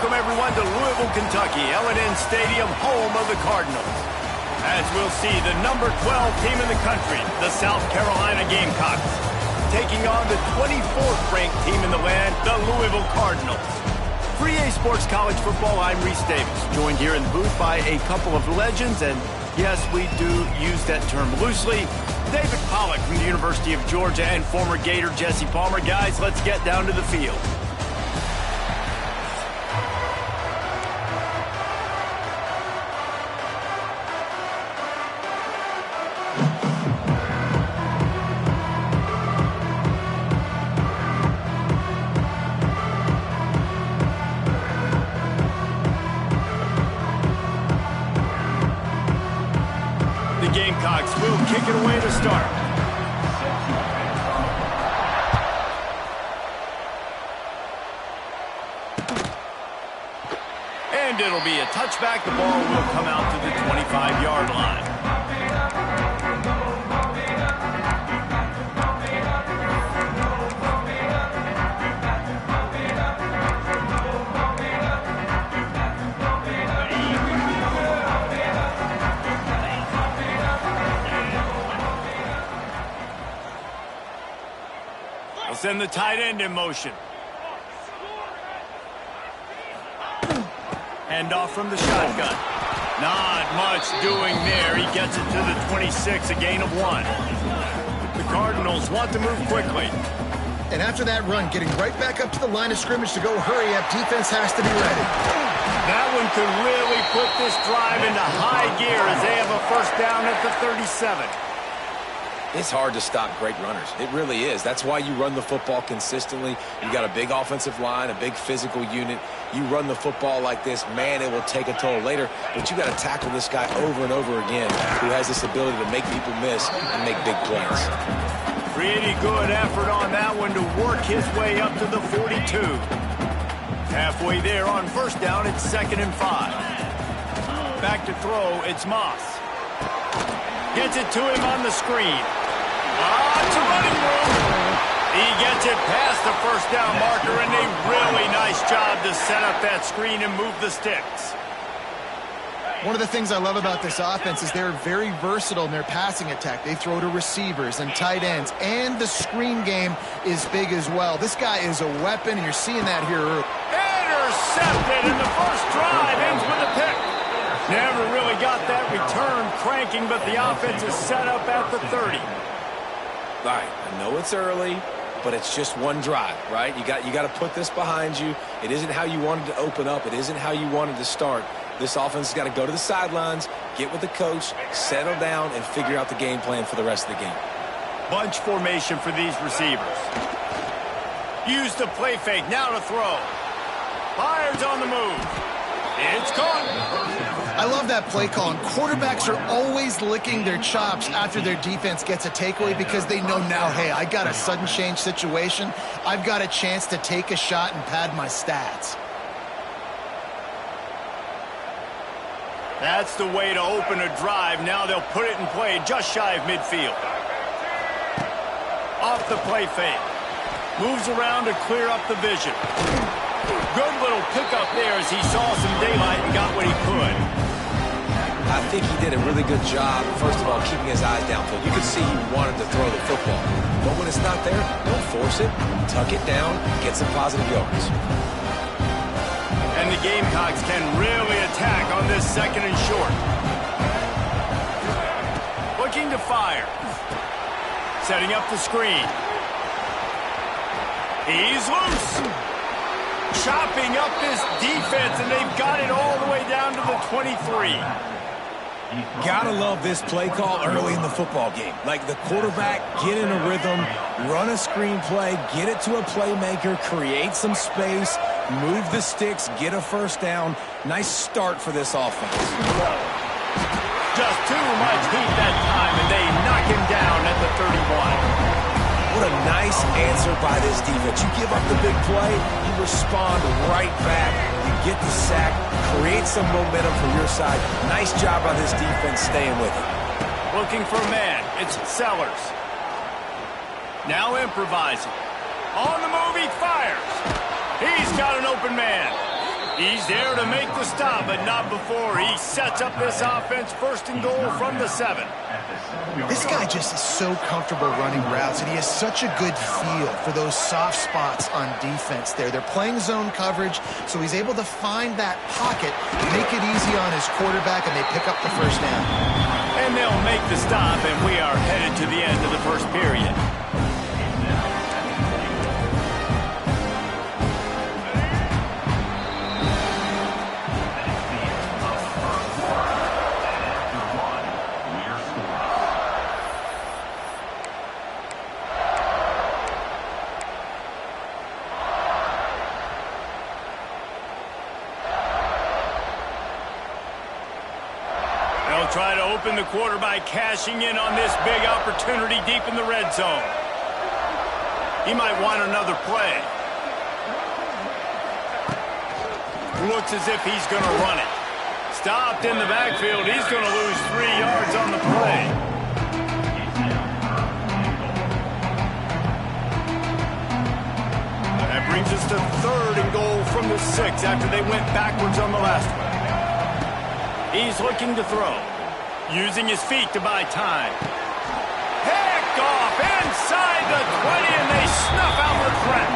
welcome everyone to Louisville, Kentucky, L&N Stadium, home of the Cardinals. As we'll see, the number 12 team in the country, the South Carolina Gamecocks, taking on the 24th ranked team in the land, the Louisville Cardinals. For EA Sports College Football, I'm Reese Davis, joined here in the booth by a couple of legends, and yes, we do use that term loosely. David Pollack from the University of Georgia and former Gator Jesse Palmer. Guys, let's get down to the field. The Gamecocks will kick it away to start. And it'll be a touchback. The ball will come out to the 25-yard line. They'll send the tight end in motion. Hand off from the shotgun. Not much doing there. He gets it to the 26, a gain of 1. The Cardinals want to move quickly. And after that run, getting right back up to the line of scrimmage to go hurry up, defense has to be ready. That one could really put this drive into high gear as they have a first down at the 37. It's hard to stop great runners. It really is. That's why you run the football consistently. You got a big offensive line, a big physical unit. You run the football like this, man, it will take a toll later. But you got to tackle this guy over and over again who has this ability to make people miss and make big plays. Pretty good effort on that one to work his way up to the 42. Halfway there on first down, it's 2nd and 5. Back to throw, it's Moss. Gets it to him on the screen. It's a running room. He gets it past the first down marker, and a really nice job to set up that screen and move the sticks. One of the things I love about this offense is they're very versatile in their passing attack. They throw to receivers and tight ends, and the screen game is big as well. This guy is a weapon, and you're seeing that here early. Intercepted, and the first drive ends with a pick. Never really got that return cranking, but the offense is set up at the 30. All right, I know it's early, but it's just one drive, right? You got to put this behind you. It isn't how you wanted to open up. It isn't how you wanted to start. This offense has got to go to the sidelines, get with the coach, settle down, and figure out the game plan for the rest of the game. Bunch formation for these receivers. Use the play fake, now to throw. Fires on the move. It's caught. I love that play call. And quarterbacks are always licking their chops after their defense gets a takeaway because they know now, hey, I got a sudden change situation. I've got a chance to take a shot and pad my stats. That's the way to open a drive. Now they'll put it in play just shy of midfield. Off the play fake. Moves around to clear up the vision. Good little pickup there as he saw some daylight and got what he could. I think he did a really good job, first of all, keeping his eyes downfield. You could see he wanted to throw the football. But when it's not there, don't force it. Tuck it down, get some positive yards. And the Gamecocks can really attack on this 2nd and short. Looking to fire. Setting up the screen. He's loose. Chopping up this defense, and they've got it all the way down to the 23. Gotta love this play call early in the football game. Like the quarterback, get in a rhythm, run a screen play, get it to a playmaker, create some space, move the sticks, get a first down. Nice start for this offense. Just too much heat that time, and they knock him down at the 31. What a nice answer by this defense. You give up the big play, you respond right back, you get the sack, create some momentum for your side. Nice job by this defense staying with it. Looking for a man. It's Sellers. Now improvising. On the move, he fires. He's got an open man. He's there to make the stop, but not before he sets up this offense. First and goal from the 7. This guy just is so comfortable running routes, and he has such a good feel for those soft spots on defense there. They're playing zone coverage, so he's able to find that pocket, make it easy on his quarterback, and they pick up the first down. And they'll make the stop, and we are headed to the end of the first period. Try to open the quarter by cashing in on this big opportunity deep in the red zone. He might want another play. Looks as if he's going to run it. Stopped in the backfield. He's going to lose 3 yards on the play. That brings us to 3rd and goal from the 6 after they went backwards on the last one. He's looking to throw. Using his feet to buy time. Picked off inside the 20, and they snuff out the threat.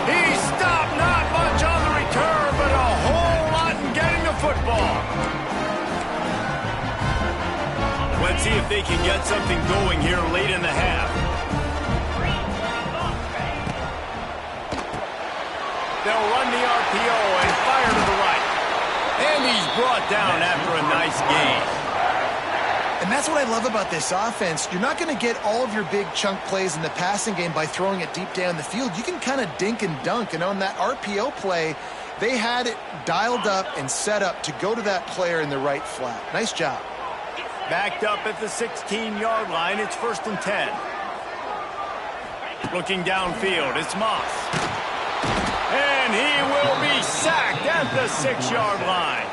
He stopped not much on the return, but a whole lot in getting the football. Let's see if they can get something going here late in the half. They'll run the RPO and fire to the right. And he's brought down after a nice gain. And that's what I love about this offense. You're not going to get all of your big chunk plays in the passing game by throwing it deep down the field. You can kind of dink and dunk. And on that RPO play, they had it dialed up and set up to go to that player in the right flat. Nice job. Backed up at the 16-yard line. It's 1st and 10. Looking downfield, it's Moss. And he will be sacked at the 6-yard line.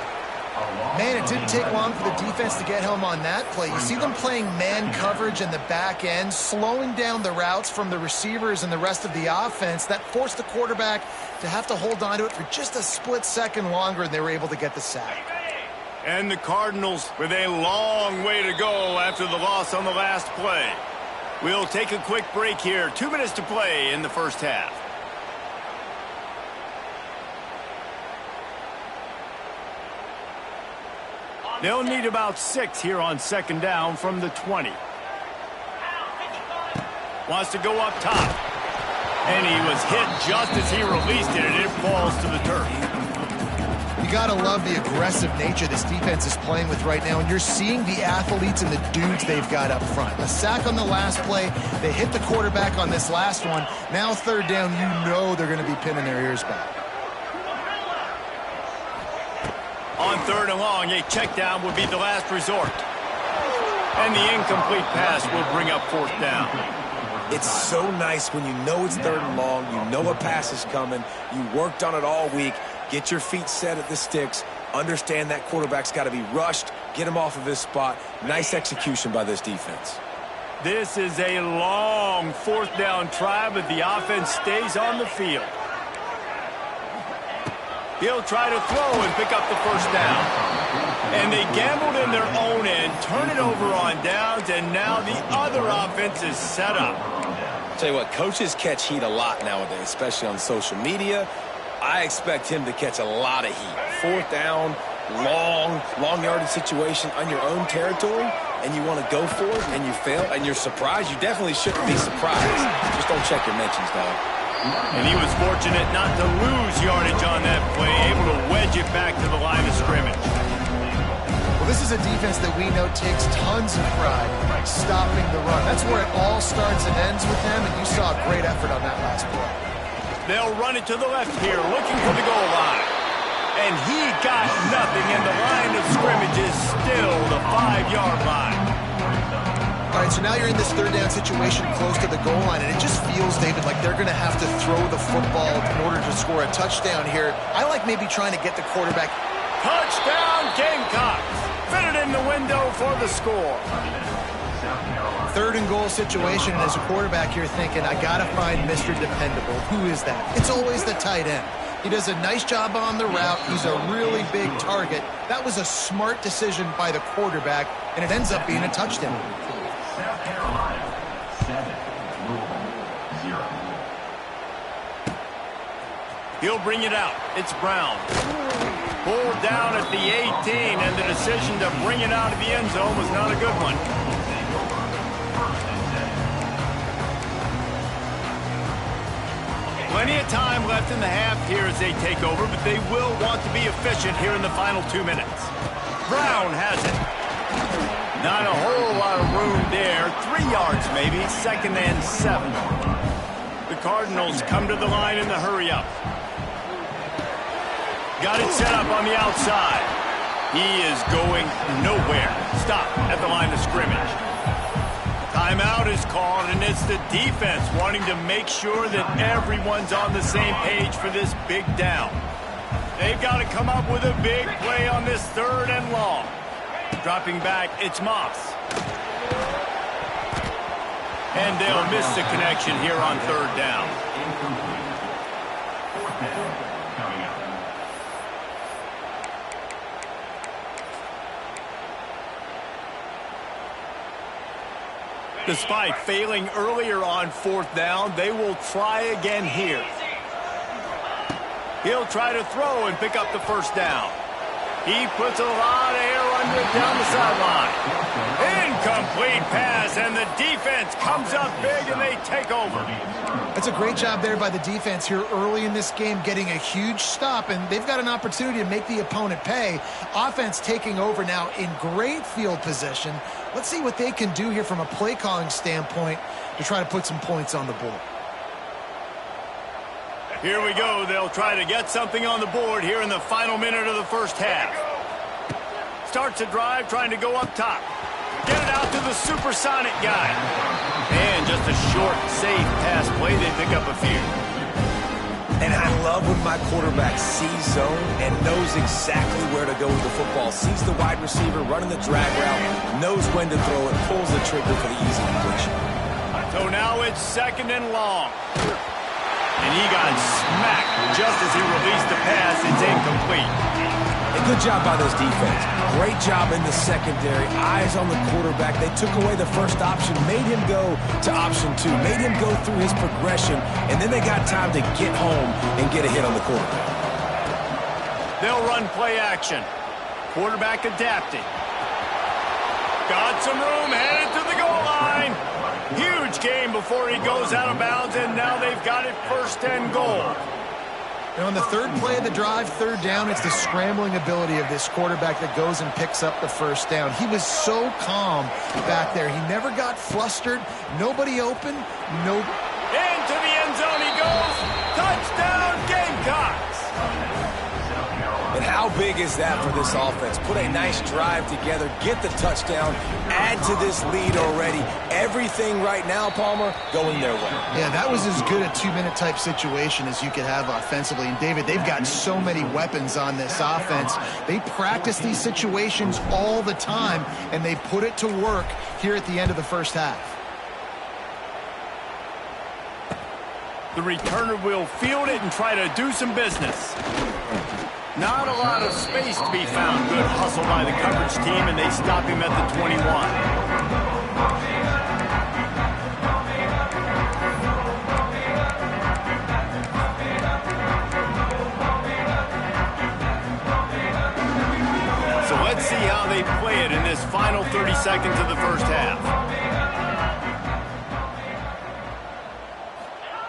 Man, it didn't take long for the defense to get home on that play. You see them playing man coverage in the back end, slowing down the routes from the receivers and the rest of the offense. That forced the quarterback to have to hold on to it for just a split second longer, and they were able to get the sack. And the Cardinals with a long way to go after the loss on the last play. We'll take a quick break here. 2 minutes to play in the first half. They'll need about 6 here on 2nd down from the 20. Wants to go up top. And he was hit just as he released it, and it falls to the turf. You got to love the aggressive nature this defense is playing with right now, and you're seeing the athletes and the dudes they've got up front. A sack on the last play. They hit the quarterback on this last one. Now 3rd down, you know they're going to be pinning their ears back. On 3rd and long, a check down would be the last resort. And the incomplete pass will bring up 4th down. It's so nice when you know it's 3rd and long, you know a pass is coming, you worked on it all week, get your feet set at the sticks, understand that quarterback's got to be rushed, get him off of his spot. Nice execution by this defense. This is a long 4th down try, but the offense stays on the field. He'll try to throw and pick up the first down. And they gambled in their own end, turn it over on downs, and now the other offense is set up. Tell you what, coaches catch heat a lot nowadays, especially on social media. I expect him to catch a lot of heat. 4th down, long yardage situation on your own territory, and you want to go for it, and you fail, and you're surprised. You definitely shouldn't be surprised. Just don't check your mentions, dog. And he was fortunate not to lose yardage on that play, able to wedge it back to the line of scrimmage. Well, this is a defense that we know takes tons of pride stopping the run. That's where it all starts and ends with them, and you saw a great effort on that last play. They'll run it to the left here, looking for the goal line. And he got nothing, and the line of scrimmage is still the 5-yard line. All right, so now you're in this 3rd down situation close to the goal line, and it just feels, David, like they're going to have to throw the football in order to score a touchdown here. I like maybe trying to get the quarterback. Touchdown, Gamecocks. Fit it in the window for the score. 3rd and goal situation, and as a quarterback, you're thinking, I got to find Mr. Dependable. Who is that? It's always the tight end. He does a nice job on the route. He's a really big target. That was a smart decision by the quarterback, and it ends up being a touchdown. South Carolina, 7, Louisville, 0. He'll bring it out. It's Brown. Pulled down at the 18, and the decision to bring it out of the end zone was not a good one. Plenty of time left in the half here as they take over, but they will want to be efficient here in the final 2 minutes. Brown has it. Not a whole lot of room there. 3 yards maybe, 2nd and 7. The Cardinals come to the line in the hurry-up. Got it set up on the outside. He is going nowhere. Stop at the line of scrimmage. Timeout is called, and it's the defense wanting to make sure that everyone's on the same page for this big down. They've got to come up with a big play on this 3rd and long. Dropping back, it's Moss. And they'll miss the connection here on 3rd down. Despite failing earlier on 4th down, they will try again here. He'll try to throw and pick up the 1st down. He puts a lot of air under it down the sideline. Incomplete pass, and the defense comes up big, and they take over. That's a great job there by the defense here early in this game, getting a huge stop, and they've got an opportunity to make the opponent pay. Offense taking over now in great field position. Let's see what they can do here from a play calling standpoint to try to put some points on the board. Here we go. They'll try to get something on the board here in the final minute of the 1st half. Starts a drive trying to go up top. Get it out to the supersonic guy. And just a short, safe pass play. They pick up a few. And I love when my quarterback sees zone and knows exactly where to go with the football. Sees the wide receiver running the drag route, knows when to throw it, pulls the trigger for the easy completion. So now it's 2nd and long. And he got smacked just as he released the pass. It's incomplete. A good job by this defense. Great job in the secondary. Eyes on the quarterback. They took away the 1st option, made him go to option 2, made him go through his progression, and then they got time to get home and get a hit on the quarterback. They'll run play action. Quarterback adapting. Got some room, headed to the goal line. Huge game before he goes out of bounds, and now they've got it 1st and goal. And on the 3rd play of the drive, 3rd down, it's the scrambling ability of this quarterback that goes and picks up the 1st down. He was so calm back there. He never got flustered. Nobody open. Into the end zone he goes. Touchdown, Gamecocks. And how big is that for this offense? Put a nice drive together, get the touchdown, add to this lead already. Everything right now, Palmer, going their way. Yeah, that was as good a 2-minute type situation as you could have offensively. And, David, they've got so many weapons on this offense. They practice these situations all the time, and they put it to work here at the end of the 1st half. The returner will field it and try to do some business. Not a lot of space to be found. Good hustle by the coverage team, and they stop him at the 21. So let's see how they play it in this final 30 seconds of the 1st half.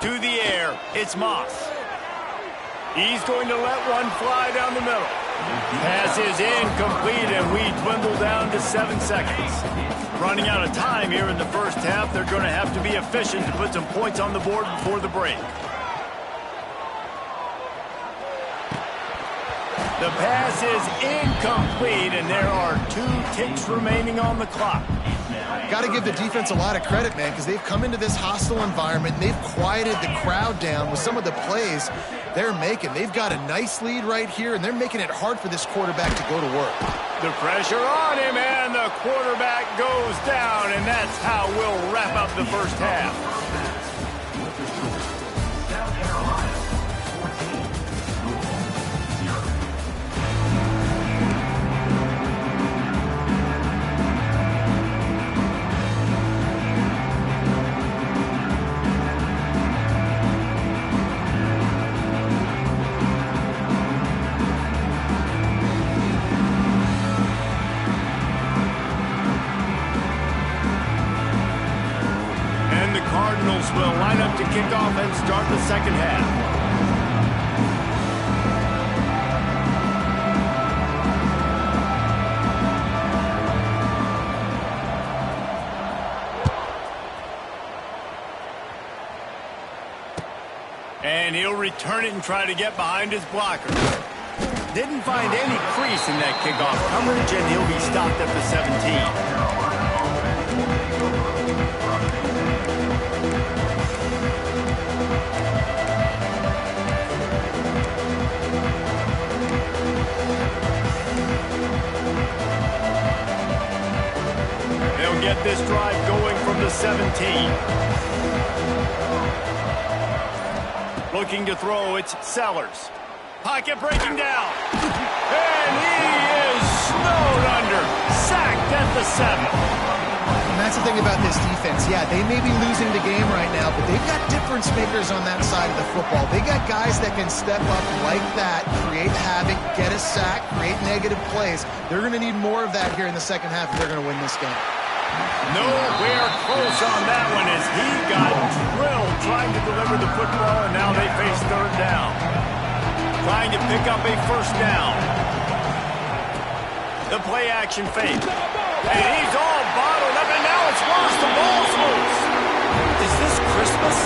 To the air, it's Moss. He's going to let one fly down the middle. Pass is incomplete, and we dwindle down to 7 seconds. Running out of time here in the 1st half. They're going to have to be efficient to put some points on the board before the break. The pass is incomplete, and there are 2 ticks remaining on the clock. Got to give the defense a lot of credit, man, because they've come into this hostile environment, and they've quieted the crowd down with some of the plays they're making. They've got a nice lead right here, and they're making it hard for this quarterback to go to work. The pressure on him, and the quarterback goes down, and that's how we'll wrap up the 1st half. South Carolina, 14, Cardinals will line up to kick off and start the second half. And he'll return it and try to get behind his blocker. Didn't find any crease in that kickoff coverage, and he'll be stopped at the 17. They'll get this drive going from the 17. Looking to throw, it's Sellers. Pocket breaking down. And he is snowed under. Sacked at the 7. And that's the thing about this defense. Yeah, they may be losing the game right now, but they've got difference makers on that side of the football. They got guys that can step up like that, create havoc, get a sack, create negative plays. They're going to need more of that here in the second half if they're going to win this game. Nowhere close on that one as he got drilled trying to deliver the football, and now they face third down. Trying to pick up a first down. The play action fake. And he's all bottled up, and now it's worse. The ball's loose. Is this Christmas?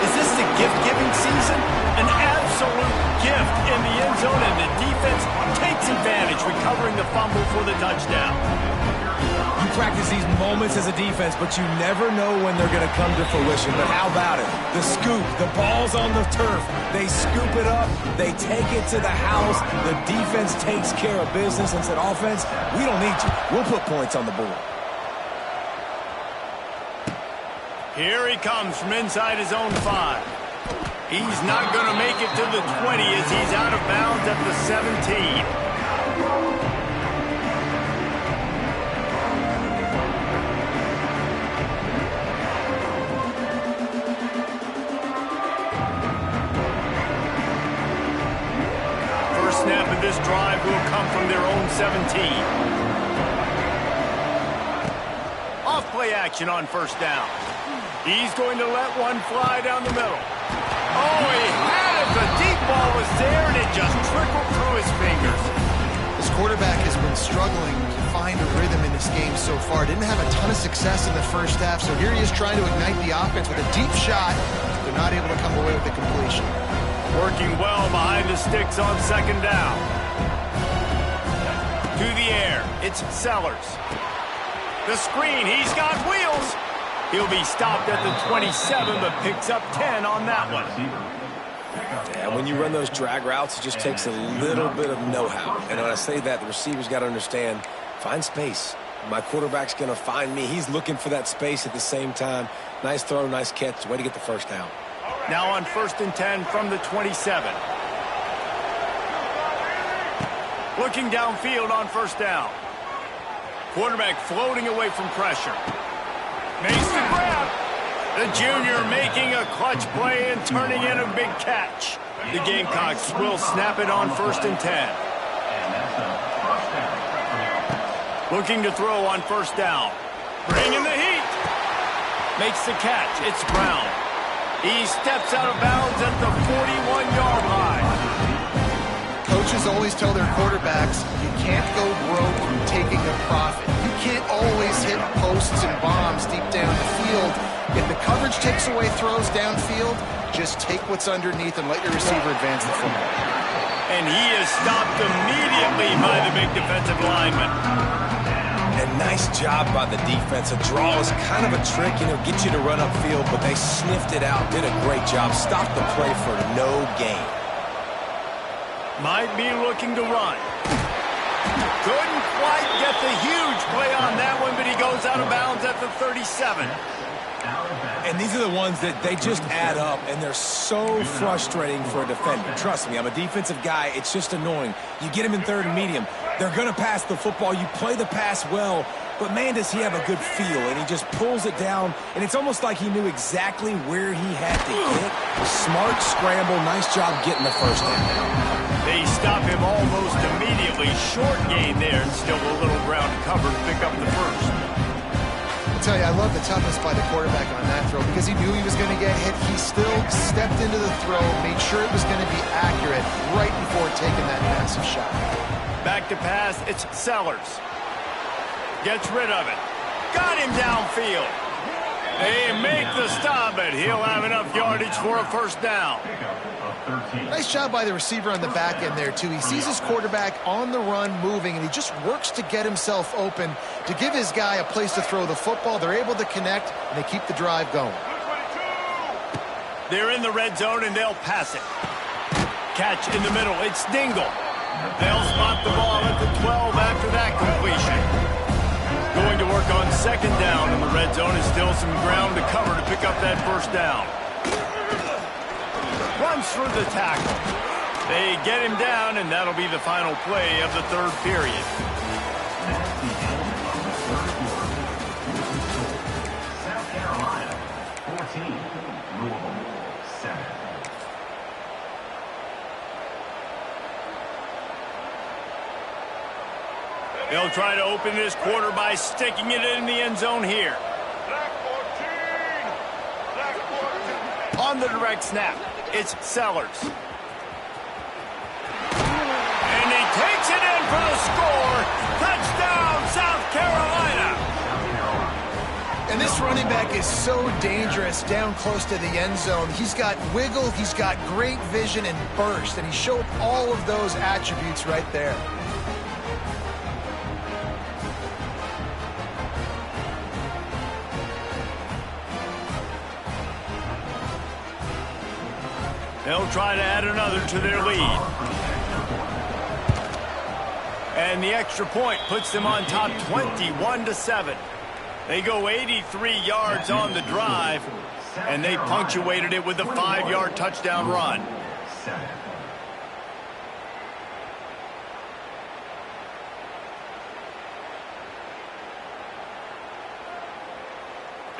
Is this the gift-giving season? An absolute gift in the end zone, and the defense takes advantage, recovering the fumble for the touchdown. You practice these moments as a defense, but you never know when they're going to come to fruition. But how about it? The scoop, the ball's on the turf. They scoop it up. They take it to the house. The defense takes care of business and said, offense, we don't need you. We'll put points on the board. Here he comes from inside his own 5. He's not going to make it to the 20 as he's out of bounds at the 17. Snap of this drive will come from their own 17. Off play action on first down. He's going to let one fly down the middle. Oh, he had it. The deep ball was there, and it just trickled through his fingers. This quarterback has been struggling to find a rhythm in this game so far. Didn't have a ton of success in the first half, so here he is trying to ignite the offense with a deep shot. They're not able to come away with the completion. Working well behind the sticks on second down. To the air, it's Sellers. The screen, he's got wheels. He'll be stopped at the 27, but picks up 10 on that one. Yeah, when you run those drag routes, it just takes a little bit of know-how. And when I say that, the receiver's got to understand, find space. My quarterback's going to find me. He's looking for that space at the same time. Nice throw, nice catch. Way to get the first down. Now on 1st and 10 from the 27. Looking downfield on first down. Quarterback floating away from pressure. Makes the grab. The junior making a clutch play and turning in a big catch. The Gamecocks will snap it on 1st and 10. Looking to throw on first down. Bringing the heat. Makes the catch. It's Brown. He steps out of bounds at the 41-yard line. Coaches always tell their quarterbacks, you can't go broke from taking a profit. You can't always hit posts and bombs deep down the field. If the coverage takes away throws downfield, just take what's underneath and let your receiver advance the football. And he is stopped immediately by the big defensive lineman. And nice job by the defense. A draw is kind of a trick, get you to run upfield, but they sniffed it out, did a great job, stopped the play for no gain. Might be looking to run. Couldn't quite get the huge play on that one, but he goes out of bounds at the 37. And these are the ones that they just add up, and they're so frustrating for a defender. Trust me, I'm a defensive guy. It's just annoying. You get him in 3rd and medium. They're going to pass the football. You play the pass well, but, man, does he have a good feel, and he just pulls it down, and it's almost like he knew exactly where he had to hit. Smart scramble. Nice job getting the first down. They stop him almost immediately. Short gain there, and still a little ground covered to pick up the first. tell you, I love the toughness by the quarterback on that throw because he knew he was going to get hit. He still stepped into the throw, made sure it was going to be accurate right before taking that massive shot. Back to pass, it's Sellers. Gets rid of it. Got him downfield. They make the stop, but he'll have enough yardage for a first down. Nice job by the receiver on the back end there, too. He sees his quarterback on the run moving, and he just works to get himself open to give his guy a place to throw the football. They're able to connect, and they keep the drive going. They're in the red zone, and they'll pass it. Catch in the middle. It's Dingle. They'll spot the ball at the 12 after that completion. Going to work on second down in the red zone, and still some ground to cover to pick up that first down. Runs through the tackle. They get him down, and that'll be the final play of the third period. South Carolina, 14, Louisville, 7. They'll try to open this quarter by sticking it in the end zone here. On the direct snap, it's Sellers. And he takes it in for the score. Touchdown, South Carolina. And this running back is so dangerous down close to the end zone. He's got wiggle, he's got great vision and burst, and he showed all of those attributes right there. They'll try to add another to their lead. And the extra point puts them on top 21-7. They go 83 yards on the drive, and they punctuated it with a 5-yard touchdown run.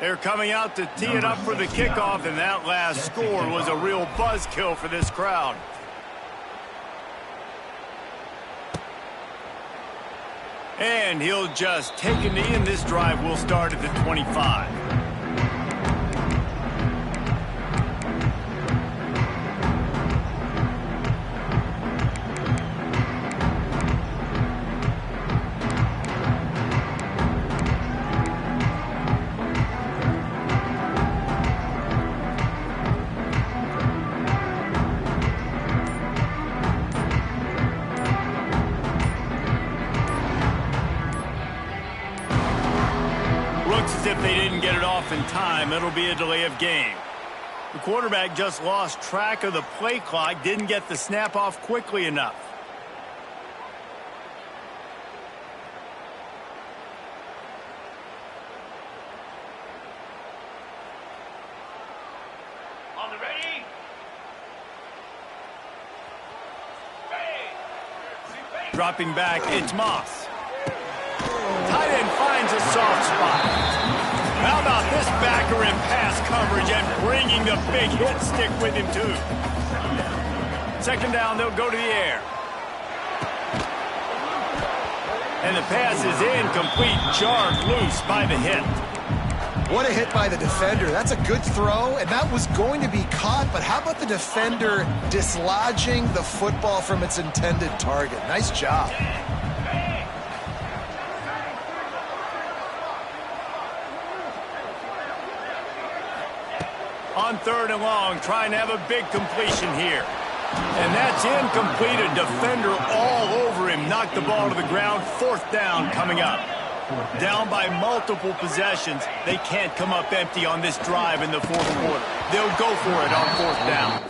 They're coming out to tee it up for the kickoff, and that last score was a real buzzkill for this crowd. And he'll just take a knee, and this drive will start at the 25. As if they didn't get it off in time, it'll be a delay of game. The quarterback just lost track of the play clock, didn't get the snap off quickly enough. On the ready? Dropping back, it's Moss. Tight end finds a soft spot. How about this backer in pass coverage and bringing the big hit stick with him, too. Second down, they'll go to the air. And the pass is incomplete, jarred loose by the hit. What a hit by the defender. That's a good throw, and that was going to be caught, but how about the defender dislodging the football from its intended target? Nice job. On third and long, trying to have a big completion here. And that's incomplete. A defender all over him. Knocked the ball to the ground. Fourth down coming up. Down by multiple possessions. They can't come up empty on this drive in the fourth quarter. They'll go for it on fourth down.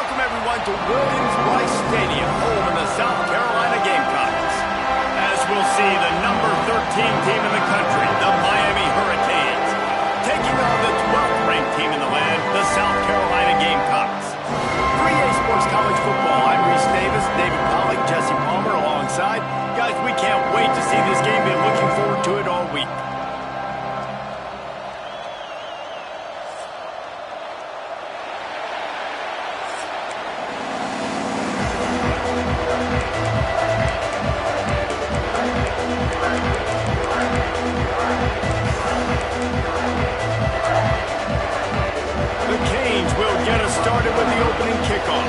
Welcome, everyone, to Williams-Brice Stadium, home of the South Carolina Gamecocks. As we'll see, the number 13 team in the country, the Miami Hurricanes, taking on the 12th ranked team in the land, the South Carolina Gamecocks. 3A Sports College Football, I'm Reese Davis, David Pollock, Jesse Palmer alongside. Guys, we can't wait to see this game. Been looking forward to it all week. Started with the opening kickoff.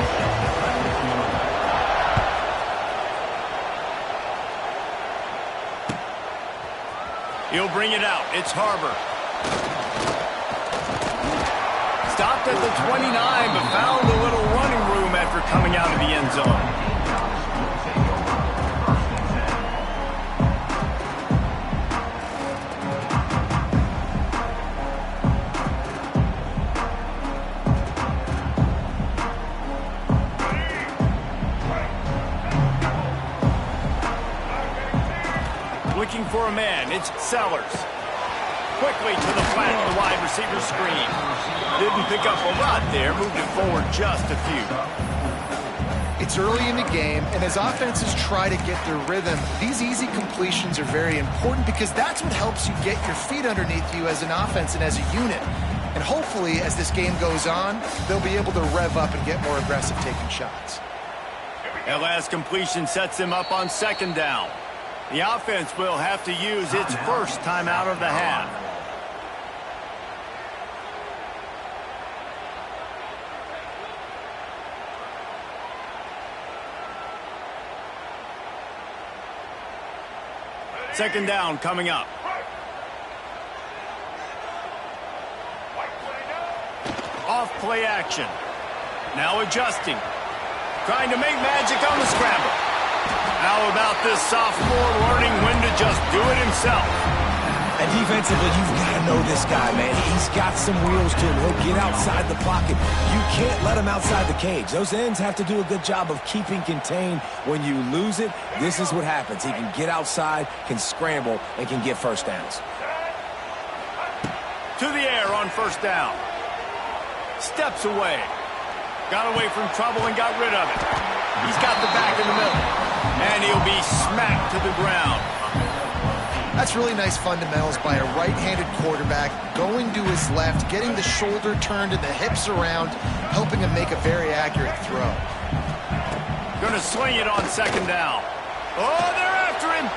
He'll bring it out. It's Harbor. Stopped at the 29, but found a little running room after coming out of the end zone. Looking for a man, it's Sellers. Quickly to the flat, the wide receiver screen. Didn't pick up a lot there, moved it forward just a few. It's early in the game, and as offenses try to get their rhythm, these easy completions are very important because that's what helps you get your feet underneath you as an offense and as a unit. And hopefully, as this game goes on, they'll be able to rev up and get more aggressive taking shots. That last completion sets him up on second down. The offense will have to use its first timeout of the half. Second down coming up. Off play action. Now adjusting. Trying to make magic on the scramble. How about this sophomore learning when to just do it himself? And defensively, you've got to know this guy, man. He's got some wheels to him. He'll get outside the pocket. You can't let him outside the cage. Those ends have to do a good job of keeping contained. When you lose it, this is what happens. He can get outside, can scramble, and can get first downs. To the air on first down. Steps away. Got away from trouble and got rid of it. He's got the back in the middle. And he'll be smacked to the ground. That's really nice fundamentals by a right-handed quarterback, going to his left, getting the shoulder turned and the hips around, helping him make a very accurate throw. Gonna swing it on second down. Oh, they're after him.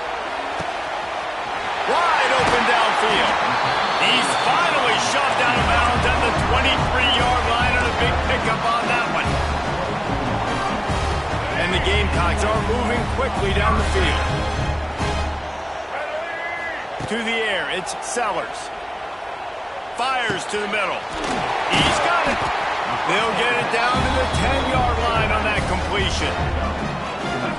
Wide open downfield. He's finally shoved out of bounds at the 23-yard line on a big pickup on that one. And the Gamecocks are moving quickly down the field. To the air, it's Sellers. Fires to the middle. He's got it. They'll get it down to the 10-yard line on that completion.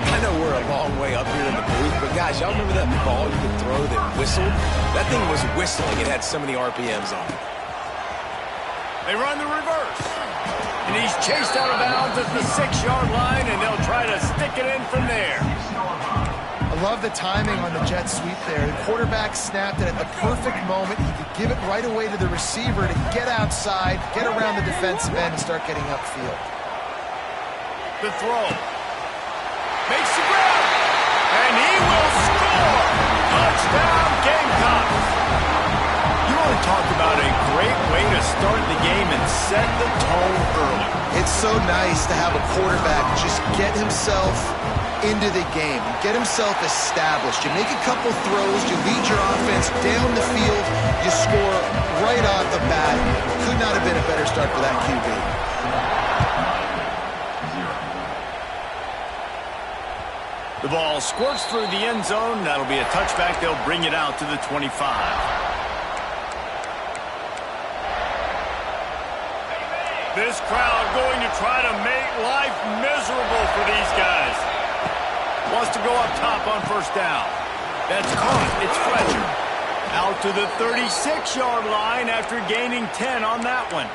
I know we're a long way up here in the booth, but guys, y'all remember that ball you could throw that whistled? That thing was whistling. It had so many RPMs on it. They run the reverse. And he's chased out of bounds at the 6-yard line, and they'll try to stick it in from there. I love the timing on the jet sweep there. The quarterback snapped it at the perfect moment. He could give it right away to the receiver to get outside, get around the defensive end, and start getting upfield. The throw. Makes the grab. And he will score. Touchdown, Gamecocks. You want to talk about a great way to start the game and set the tone early. It's so nice to have a quarterback just get himself into the game, get himself established. You make a couple throws, you lead your offense down the field, you score right off the bat. Could not have been a better start for that QB. The ball squirts through the end zone. That'll be a touchback. They'll bring it out to the 25. This crowd going to try to make life miserable for these guys. Wants to go up top on first down. That's caught. It's Fletcher. Out to the 36-yard line after gaining 10 on that one.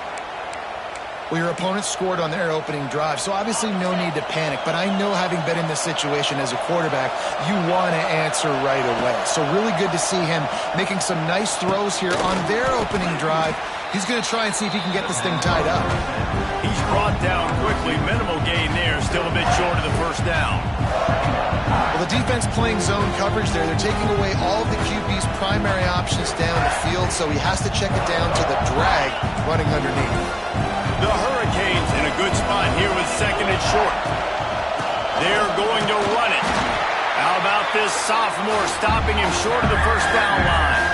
Well, your opponent scored on their opening drive, so obviously no need to panic. But I know, having been in this situation as a quarterback, you want to answer right away. So really good to see him making some nice throws here on their opening drive. He's going to try and see if he can get this thing tied up. He's brought down quickly. Minimal gain there. Still a bit short of the first down. Well, the defense playing zone coverage there. They're taking away all of the QB's primary options down the field, so he has to check it down to the drag running underneath. The Hurricanes in a good spot here with second and short. They're going to run it. How about this sophomore stopping him short of the first down line?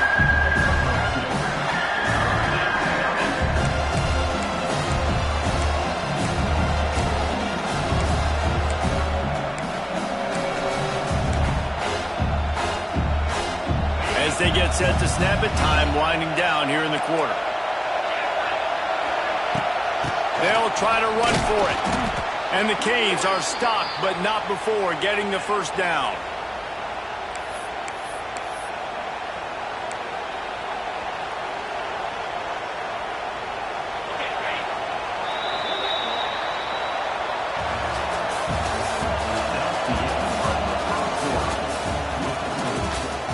As they get set to snap it, time winding down here in the quarter. They'll try to run for it. And the Canes are stopped, but not before getting the first down.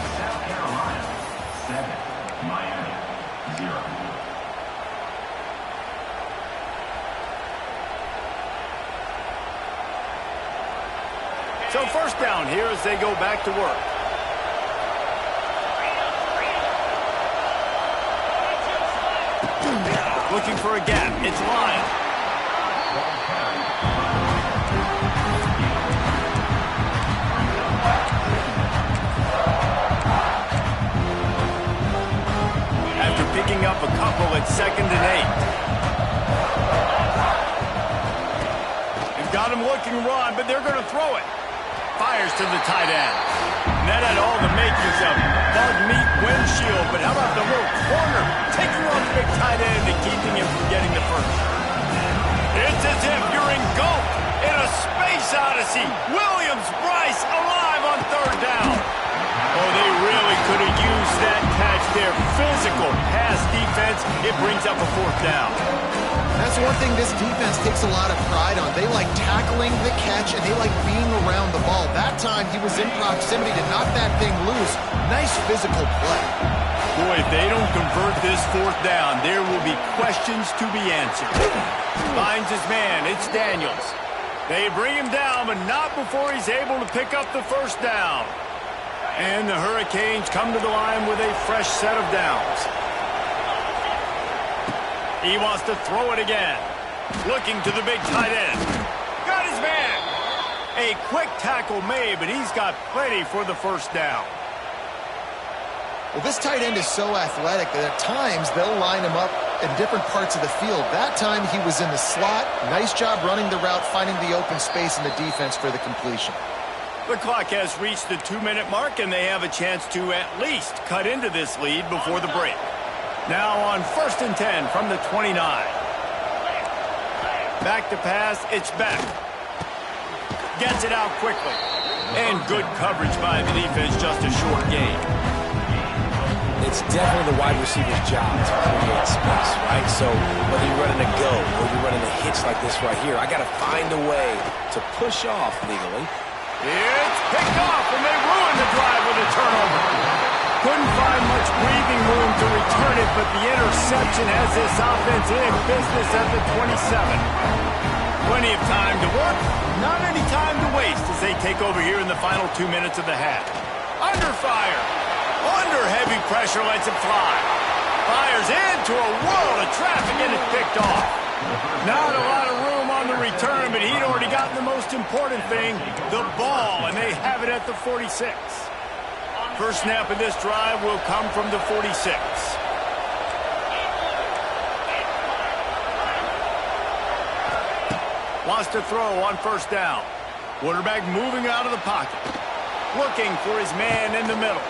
South Carolina 7, Miami 0. So first down here as they go back to work. Looking for a gap. It's Lyon. After picking up a couple at 2nd and 8. They've got him looking run, but they're going to throw it. Fires to the tight end. And that had all the makings of bug meat windshield, but how about the little corner taking on the big tight end and keeping him from getting the first? It's as if you're engulfed in a space odyssey. Williams, Bryce alive on third down. Oh, they really could have used that catch there. Physical pass defense. It brings up a fourth down. That's one thing this defense takes a lot of pride on. They like tackling the catch, and they like being around the ball. That time, he was in proximity to knock that thing loose. Nice physical play. Boy, if they don't convert this fourth down, there will be questions to be answered. Finds his man. It's Daniels. They bring him down, but not before he's able to pick up the first down. And the Hurricanes come to the line with a fresh set of downs. He wants to throw it again. Looking to the big tight end. Got his man. A quick tackle made, but he's got plenty for the first down. Well, this tight end is so athletic that at times they'll line him up in different parts of the field. That time he was in the slot. Nice job running the route, finding the open space in the defense for the completion. The clock has reached the 2-minute mark, and they have a chance to at least cut into this lead before the break. Now on 1st and 10 from the 29. Back to pass, it's back. Gets it out quickly. And good coverage by the defense, just a short gain. It's definitely the wide receiver's job to create space, right? So whether you're running a go or you're running a hitch like this right here, I got to find a way to push off legally. It's picked off, and they ruined the drive with a turnover. Couldn't find much breathing room to return it, but the interception has this offense in business at the 27. Plenty of time to work, not any time to waste as they take over here in the final 2 minutes of the half. Under fire. Under heavy pressure, lets it fly. Fires into a world of traffic, and it's picked off. Not a lot of room on the return, but he'd already gotten the most important thing, the ball, and they have it at the 46. First snap of this drive will come from the 46. Wants to throw on first down. Quarterback moving out of the pocket. Looking for his man in the middle.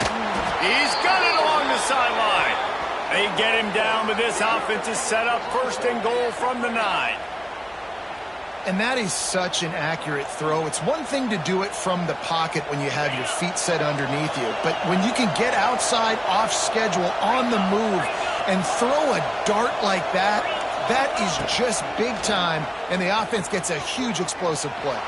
He's got it along the sideline. They get him down, but this offense is set up 1st and goal from the 9. And that is such an accurate throw. It's one thing to do it from the pocket when you have your feet set underneath you, but when you can get outside, off schedule, on the move, and throw a dart like that, That is just big time, and the offense gets a huge explosive play.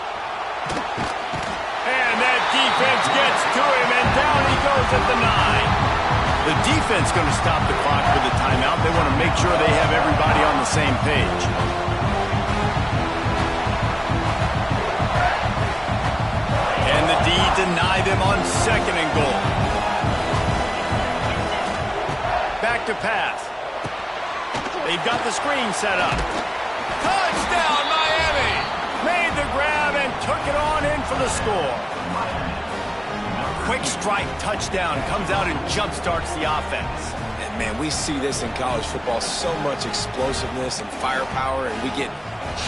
And that defense gets to him, and down he goes at the 9. The defense going to stop the clock with a timeout. They want to make sure they have everybody on the same page. And the D deny them on 2nd and goal. Back to pass. They've got the screen set up. Touchdown, Miami! Made the grab and took it on in for the score. Quick strike touchdown comes out and jump-starts the offense. And, man, we see this in college football, so much explosiveness and firepower, and we get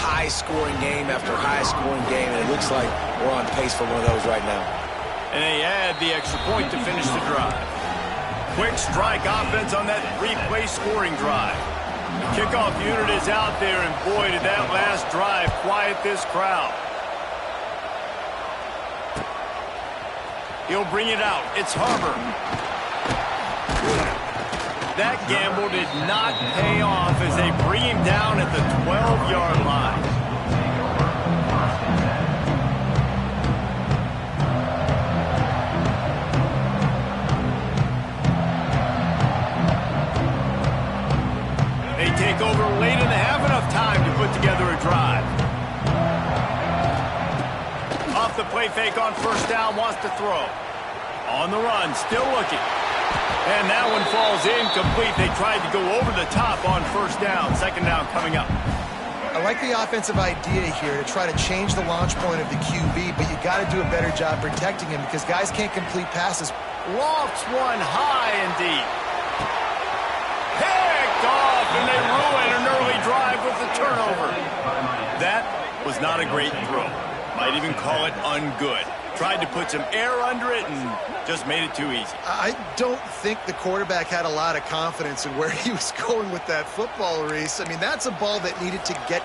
high-scoring game after high-scoring game, and it looks like we're on pace for one of those right now. And they add the extra point to finish the drive. Quick strike offense on that 3-play scoring drive. The kickoff unit is out there, and boy, did that last drive quiet this crowd. He'll bring it out. It's Harbor. That gamble did not pay off as they bring him down at the 12-yard line. They take over late in the half, enough time to put together a drive. Off the play fake on 1st down, wants to throw. On the run, still looking. And that one falls incomplete. They tried to go over the top on 1st down. 2nd down coming up. I like the offensive idea here to try to change the launch point of the QB, but you got to do a better job protecting him because guys can't complete passes. Lofts one high and deep. Picked off, and they ruin an early drive with the turnover. That was not a great throw. Might even call it ungood. Tried to put some air under it and just made it too easy. I don't think the quarterback had a lot of confidence in where he was going with that football, Reese. I mean, that's a ball that needed to get...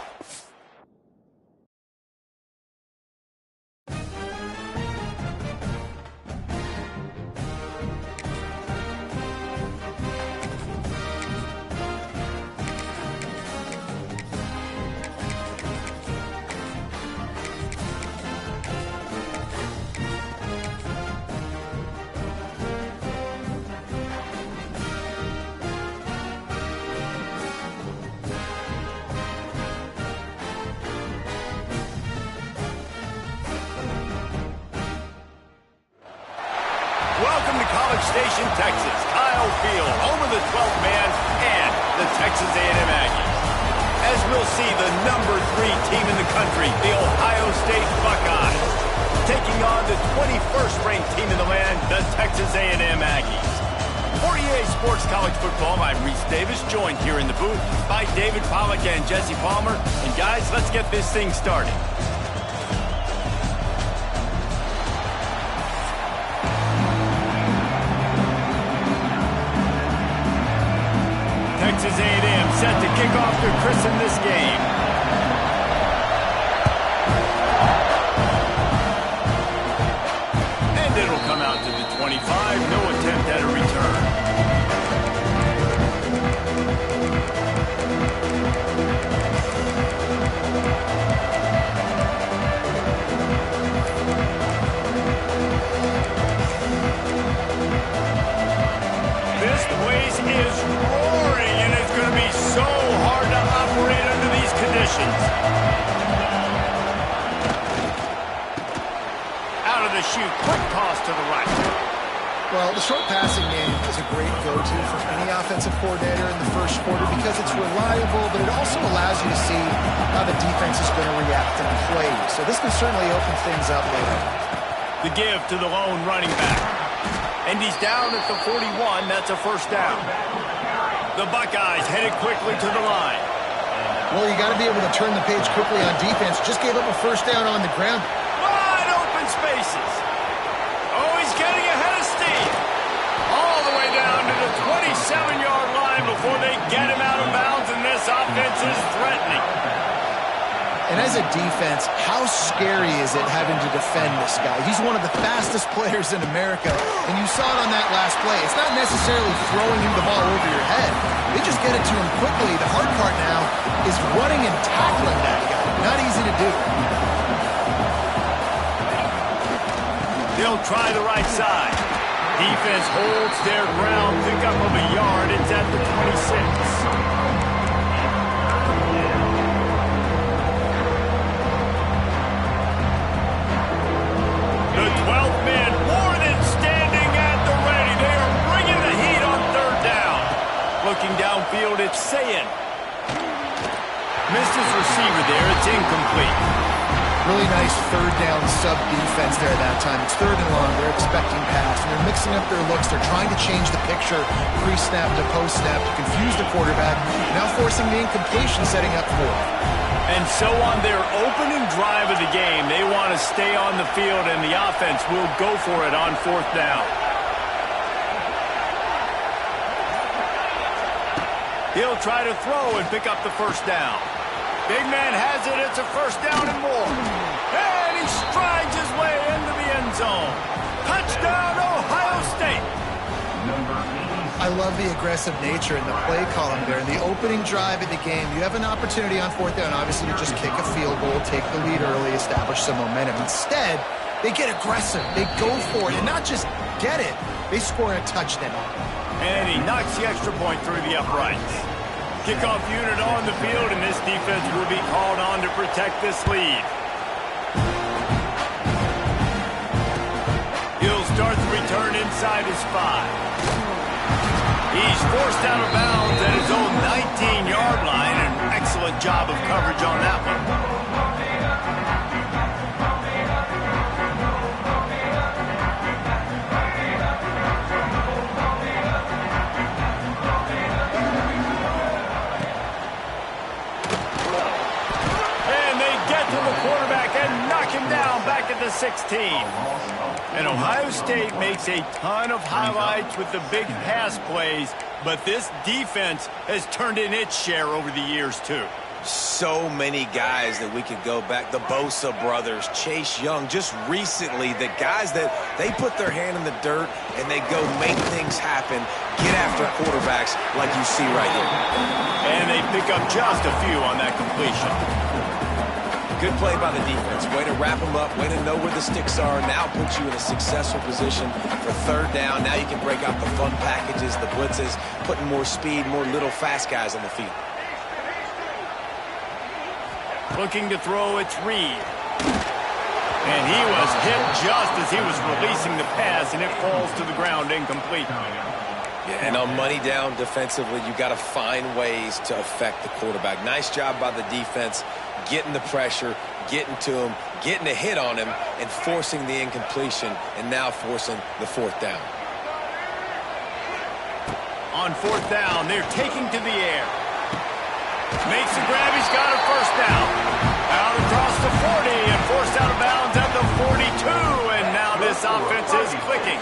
Welcome to College Station, Texas. Kyle Field, home of the 12th man and the Texas A&M Aggies. As we'll see, the number 3 team in the country, the Ohio State Buckeyes, taking on the 21st ranked team in the land, the Texas A&M Aggies. For EA Sports College Football, I'm Reese Davis, joined here in the booth by David Pollack and Jesse Palmer. And guys, let's get this thing started. Texas A&M set to kick off to christen this game. And it'll come out to the 25. No attempt at a return. This place is roaring, and it's going to be so hard to operate under these conditions. Out of the chute, quick toss to the right. Well, the short passing game is a great go-to for any offensive coordinator in the first quarter because it's reliable, but it also allows you to see how the defense is going to react and play. So this can certainly open things up later. The give to the lone running back. And he's down at the 41. That's a 1st down. The Buckeyes headed quickly to the line. Well, you got to be able to turn the page quickly on defense. Just gave up a 1st down on the ground. Wide open spaces. Oh, he's getting ahead of steam. All the way down to the 27-yard line before they get him out of bounds, and this offense is threatening. And as a defense, how scary is it having to defend this guy? He's one of the fastest players in America, and you saw it on that last play. It's not necessarily throwing him the ball over your head. They just get it to him quickly. The hard part now is running and tackling that guy. Not easy to do. They'll try the right side. Defense holds their ground. Pickup of a yard. It's at the 26. The 12th man more than standing at the ready. They are bringing the heat on third down. Looking downfield, it's Sayin. Missed his receiver there. It's incomplete. Really nice third down sub defense there that time. It's third and long. They're expecting pass, and they're mixing up their looks. They're trying to change the picture pre-snap to post-snap to confuse the quarterback, now forcing the incompletion, setting up fourth. And so on their opening drive of the game, they want to stay on the field, and the offense will go for it on fourth down. He'll try to throw and pick up the first down. Big man has it. It's a first down and more. And he strides his way into the end zone. Touchdown, Ohio State. I love the aggressive nature in the play column there. In the opening drive of the game, you have an opportunity on fourth down, obviously, to just kick a field goal, take the lead early, establish some momentum. Instead, they get aggressive. They go for it. And not just get it, they score a touchdown. And he knocks the extra point through the uprights. Kickoff unit on the field, and this defense will be called on to protect this lead. He'll start the return inside his 5. He's forced out of bounds at his own 19-yard line. An excellent job of coverage on that one. Quarterback and knock him down back at the 16. And Ohio State makes a ton of highlights with the big pass plays, but this defense has turned in its share over the years too. So many guys that we could go back. The Bosa brothers, Chase Young, just recently, the guys that they put their hand in the dirt and they go make things happen, get after quarterbacks like you see right here. And they pick up just a few on that completion. Good play by the defense. Way to wrap them up. Way to know where the sticks are. Now puts you in a successful position for third down. Now you can break out the fun packages, the blitzes, putting more speed, more little fast guys on the field. Looking to throw, it's Reed. And he was hit just as he was releasing the pass, and it falls to the ground incomplete. Yeah, and on money down defensively, you got to find ways to affect the quarterback. Nice job by the defense, getting the pressure, getting to him, getting a hit on him, and forcing the incompletion, and now forcing the fourth down. On fourth down, they're taking to the air. Makes the grab, he's got a first down. Out across the 40 and forced out of bounds at the 42, and now this offense is clicking.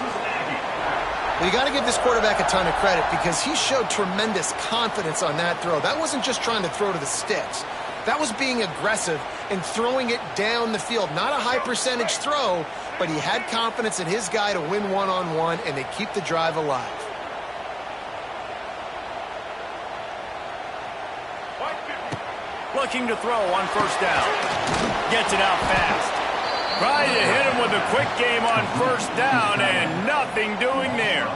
Well, you got to give this quarterback a ton of credit because he showed tremendous confidence on that throw. That wasn't just trying to throw to the sticks. That was being aggressive and throwing it down the field. Not a high percentage throw, but he had confidence in his guy to win one-on-one, and they keep the drive alive. Looking to throw on first down. Gets it out fast. Trying to hit him with a quick game on first down, and nothing doing there.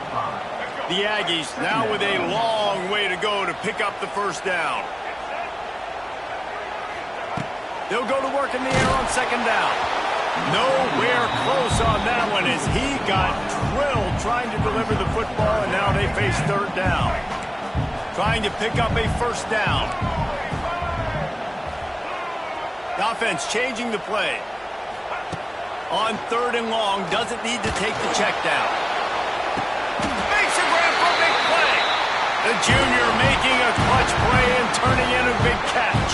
The Aggies now with a long way to go to pick up the first down. They'll go to work in the air on second down. Nowhere close on that one as he got drilled trying to deliver the football, and now they face third down. Trying to pick up a first down. The offense changing the play. On third and long, doesn't need to take the check down. Makes a grab for a big play. The junior making a clutch play and turning in a big catch.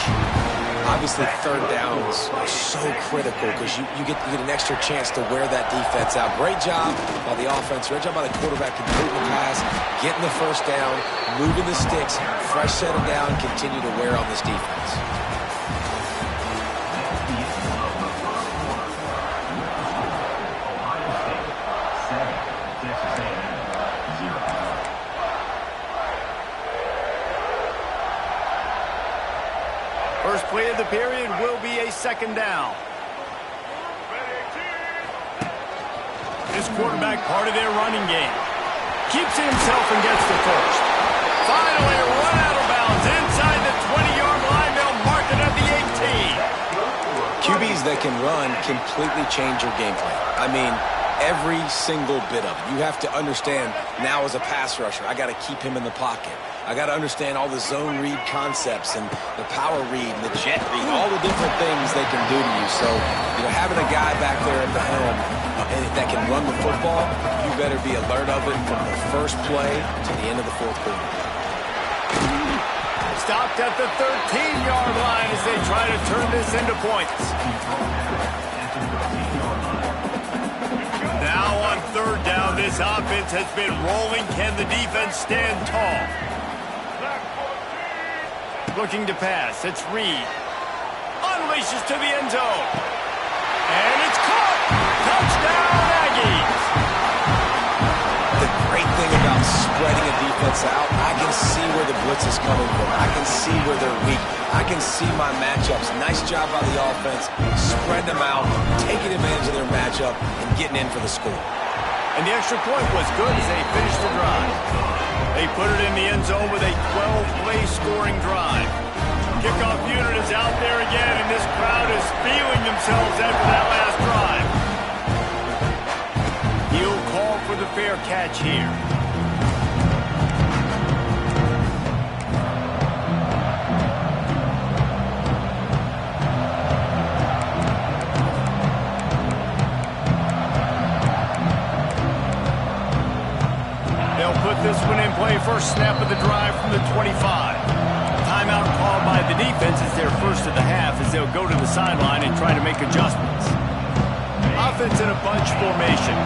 Obviously, third downs are so critical because you get an extra chance to wear that defense out. Great job by the offense. Great job by the quarterback completing the pass, getting the first down, moving the sticks, fresh set them down, continue to wear on this defense. First play of the period will be a second down. This quarterback part of their running game. Keeps it himself and gets the first. Finally, run out of bounds inside the 20-yard line. They'll mark it at the 18. QBs that can run completely change your game plan. I mean, every single bit of it. You have to understand now as a pass rusher, I got to keep him in the pocket. I got to understand all the zone read concepts and the power read and the jet read, all the different things they can do to you. So, having a guy back there at the helm that can run the football, you better be alert of it from the first play to the end of the fourth quarter. Stopped at the 13-yard line as they try to turn this into points. Now on third down, this offense has been rolling. Can the defense stand tall? Looking to pass. It's Reed. Unleashes to the end zone. And it's caught. Touchdown, Aggies. The great thing about spreading a defense out, I can see where the blitz is coming from. I can see where they're weak. I can see my matchups. Nice job by the offense. Spread them out, taking advantage of their matchup, and getting in for the score. And the extra point was good as they finished the drive. They put it in the end zone with a 12-play scoring drive. Kickoff unit is out there again, and this crowd is feeling themselves after that last drive. He'll call for the fair catch here. Put this one in play. First snap of the drive from the 25. Timeout called by the defense is their first of the half as they'll go to the sideline and try to make adjustments. Offense in a bunch formation.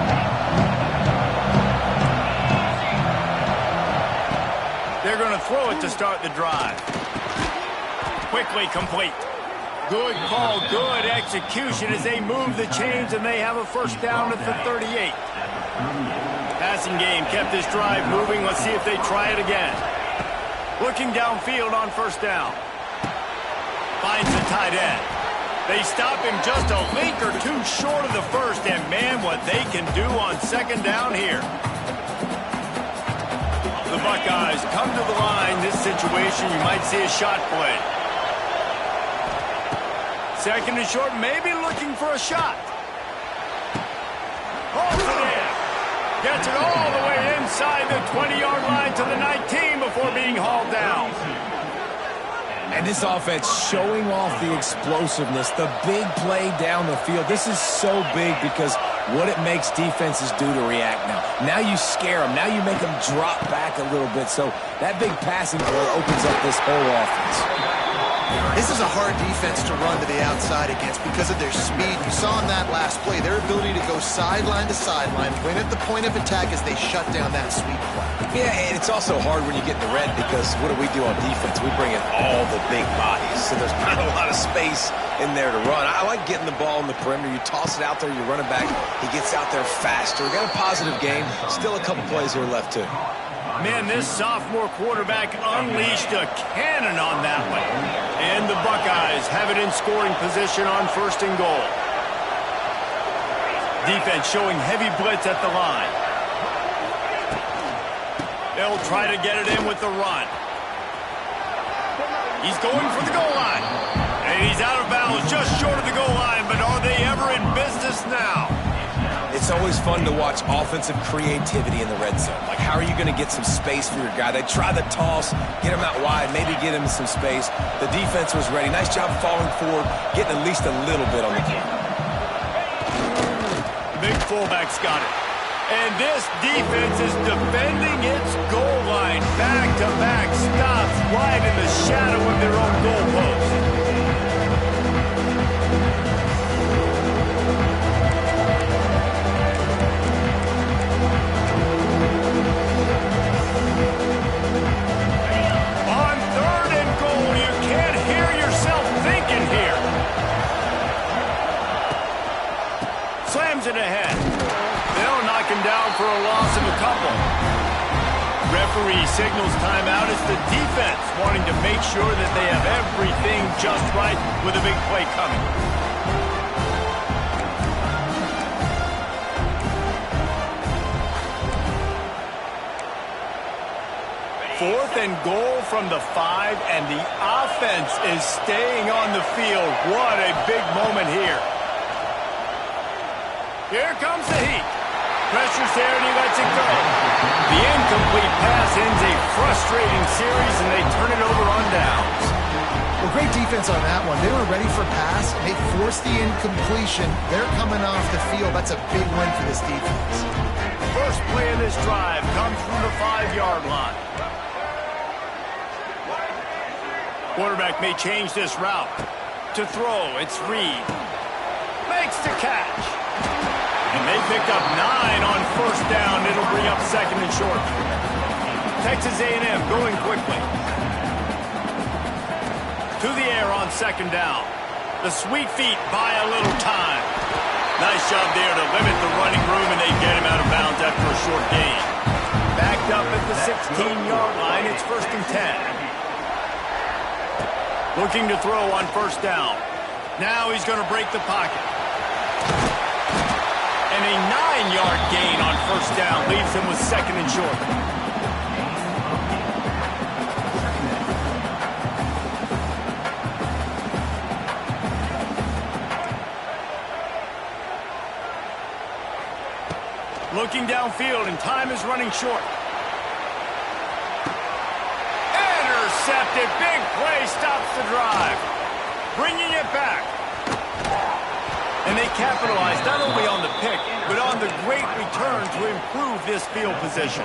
They're going to throw it to start the drive. Quickly complete. Good call, good execution as they move the chains and they have a first down at the 38. Passing game kept this drive moving. Let's see if they try it again. Looking downfield on first down. Finds the tight end. They stop him just a link or two short of the first, and man, what they can do on second down here. The Buckeyes come to the line. This situation, you might see a shot play. Second and short, maybe looking for a shot. Holds it in. Gets it all the way inside the 20-yard line to the 19 before being hauled down. And this offense showing off the explosiveness, the big play down the field. This is so big because what it makes defenses do to react now. Now you scare them. Now you make them drop back a little bit. So that big passing play opens up this whole offense. This is a hard defense to run to the outside against because of their speed. You saw in that last play, their ability to go sideline to sideline, win at the point of attack as they shut down that sweep play. Yeah, and it's also hard when you get in the red because what do on defense? We bring in all the big bodies, so there's not a lot of space in there to run. I like getting the ball in the perimeter. You toss it out there, you run it back. He gets out there faster. We got a positive game. Still a couple plays here left, too. Man, this sophomore quarterback unleashed a cannon on that one. And the Buckeyes have it in scoring position on first and goal. Defense showing heavy blitz at the line. They'll try to get it in with the run. He's going for the goal line. And he's out of bounds just short of the goal line, but are they ever in business now? It's always fun to watch offensive creativity in the red zone. Like, how are you going to get some space for your guy? They try the toss, get him out wide, maybe get him some space. The defense was ready. Nice job falling forward, getting at least a little bit on the play. Big fullback's got it. And this defense is defending its goal line. Back-to-back stops right in the shadow of their own goalpost. Slams it ahead. They'll knock him down for a loss of a couple. Referee signals timeout as the defense wanting to make sure that they have everything just with a big play coming. Fourth and goal from the 5, and the offense is staying on the field. What a big moment here. Here comes the heat. Pressure's there, and he lets it go. The incomplete pass ends a frustrating series, and they turn it over on downs. Well, great defense on that one. They were ready for pass. They forced the incompletion. They're coming off the field. That's a big win for this defense. First play of this drive comes from the 5-yard line. Quarterback may change this route. To throw, it's Reed. Makes the catch. And they pick up 9 on first down. It'll bring up second and short. Texas A&M going quickly. To the air on second down. The sweet feet buy a little time. Nice job there to limit the running room, and they get him out of bounds after a short gain. Backed up at the 16-yard line, it's first and 10. Looking to throw on first down. Now he's going to break the pocket. And a 9-yard gain on first down leaves him with second and short. Looking downfield, and time is running short. Intercepted. Big play stops the drive. Bringing it back. And they capitalize not only on the pick, but on the great return to improve this field position.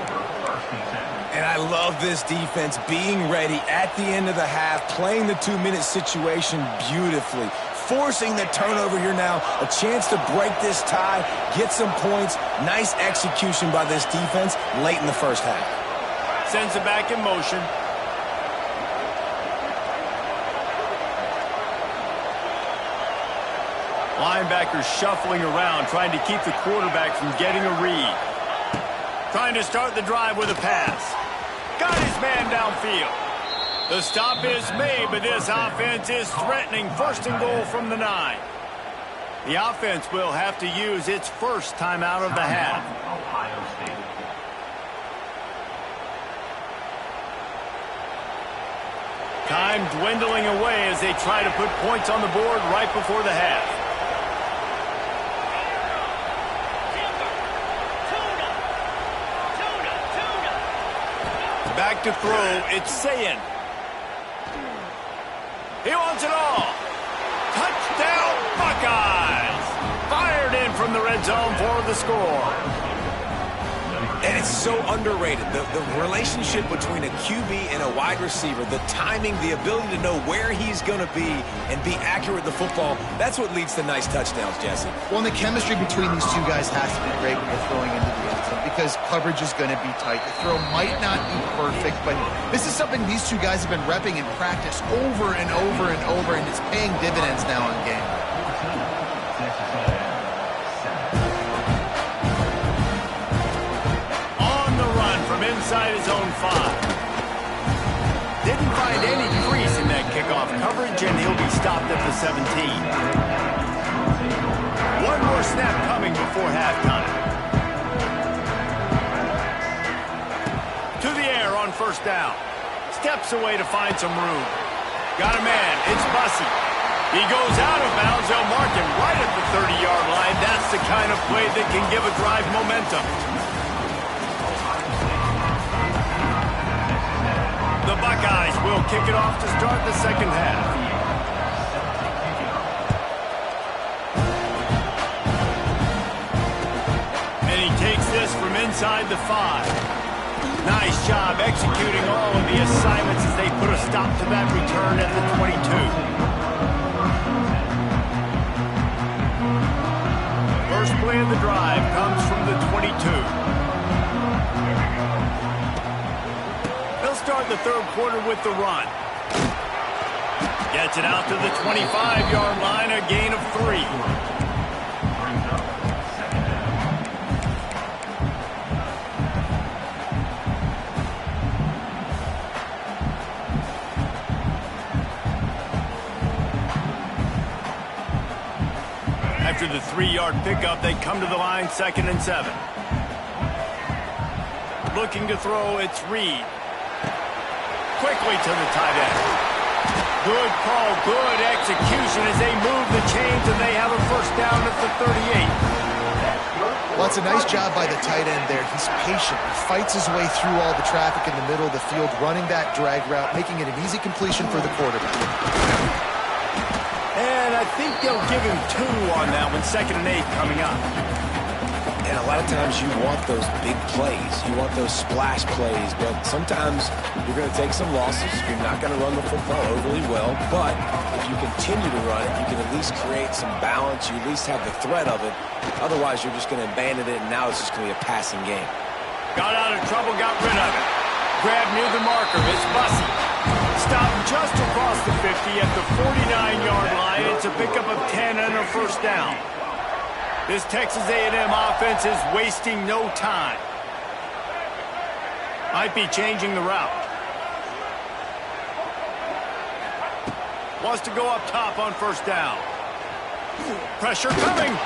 And I love this defense being ready at the end of the half, playing the 2-minute situation beautifully, forcing the turnover here now, a chance to break this tie, get some points. Nice execution by this defense late in the first half. Sends it back in motion. Linebackers shuffling around, trying to keep the quarterback from getting a read. Trying to start the drive with a pass. Got his man downfield. The stop is made, but this offense is threatening. First and goal from the 9. The offense will have to use its first timeout of the half. Time dwindling away as they try to put points on the board right before the half. Back to throw, it's Sayin. He wants it all. Touchdown, Buckeyes! Fired in from the red zone for the score. And it's so underrated. The relationship between a QB and a wide receiver, the timing, the ability to know where he's going to be and be accurate with the football, that's what leads to nice touchdowns, Jesse. Well, and the chemistry between these two guys has to be great when you're throwing into the end zone because coverage is going to be tight. The throw might not be perfect, but this is something these two guys have been repping in practice over and over and over, and it's paying dividends now in game. Inside his own 5. Didn't find any crease in that kickoff coverage, and he'll be stopped at the 17. One more snap coming before halftime. To the air on first down. Steps away to find some room. Got a man. It's Bussey. He goes out of bounds. They'll mark him right at the 30-yard line. That's the kind of play that can give a drive momentum. The Buckeyes will kick it off to start the second half. And he takes this from inside the 5. Nice job executing all of the assignments as they put a stop to that return at the 22. First play of the drive comes from the 22. Start the third quarter with the run. Gets it out to the 25-yard line, a gain of 3. After the 3-yard pickup, they come to the line 2nd and 7. Looking to throw, it's Reed. Quickly to the tight end. Good call, good execution as they move the chains, and they have a first down at the 38. Well, it's a nice job by the tight end there. He's patient. He fights his way through all the traffic in the middle of the field, running that drag route, making it an easy completion for the quarterback. And I think they'll give him 2 on that one, 2nd and 8 coming up. And a lot of times you want those big plays. You want those splash plays, but sometimes you're going to take some losses. You're not going to run the football overly well, but if you continue to run it, you can at least create some balance. You at least have the threat of it. Otherwise, you're just going to abandon it, and now it's just going to be a passing game. Got out of trouble, got rid of it. Grab near the marker, it's Bussey. Stopped just across the 50 at the 49-yard line. It's a pickup of 10 and a first down. This Texas A&M offense is wasting no time. Might be changing the route. Wants to go up top on first down. Pressure coming.